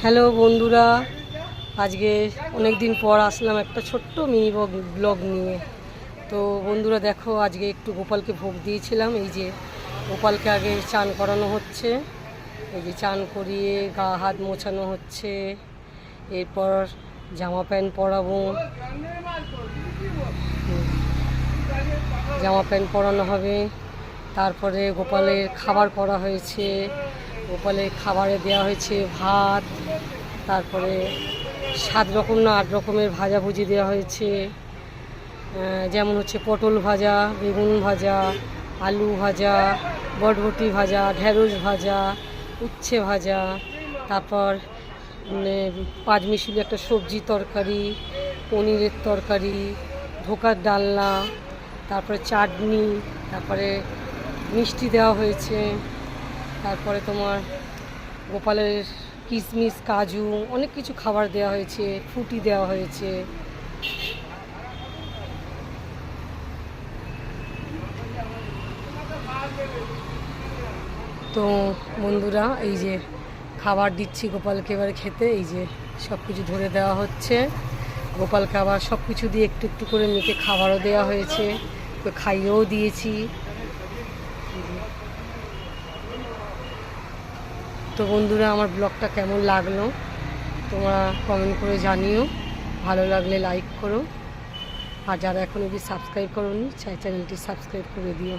Hello বন্ধুরা, আজকে অনেক দিন পর আসলাম একটা ছোট্ট মিনি ব্লগ নিয়ে। তো বন্ধুরা দেখো, আজকে একটু গোপালকে ভোগ দিয়েছিলাম। এই যে গোপালকে আগে চান করানো হচ্ছে, এই যে চান করিয়ে গা হাত মোছানো হচ্ছে, এরপর জামা প্যান্ট পরাবো, জামা প্যান্ট পরানো হবে। তারপরে গোপালের খাবার করা হয়েছে, গোপালের খাবারে দেওয়া হয়েছে ভাত, তারপরে 7 রকম না 8 রকমের ভাজাভুজি দেওয়া হয়েছে। যেমন হচ্ছে পটল ভাজা, বেগুন ভাজা, আলু ভাজা, বরবটি ভাজা, ঢেঁড়স ভাজা, উচ্ছে ভাজা, তারপর পাঁচমিশালি একটা সবজি তরকারি, পনিরের তরকারি, ধোকার ডালনা, তারপরে চাটনি, তারপরে মিষ্টি দেওয়া হয়েছে। তারপরে তোমার গোপালের কিশমিশ, কাজু, অনেক কিছু খাবার দেওয়া হয়েছে, ফ্রুটি দেওয়া হয়েছে। তো বন্ধুরা, এই যে খাবার দিচ্ছি গোপালকে এবারে খেতে। এই যে সব কিছু ধরে দেওয়া হচ্ছে গোপালকে, আবার সব কিছু দিয়ে একটু একটু করে মেখে খাবারও দেওয়া হয়েছে, তো খাইয়েও দিয়েছি। তো বন্ধুরা, আমার ব্লগটা কেমন লাগলো তোমরা কমেন্ট করে জানিও, ভালো লাগলে লাইক করো, আর যারা এখন অবধি সাবস্ক্রাইব করোনি চ্যানেলটি সাবস্ক্রাইব করে দিও।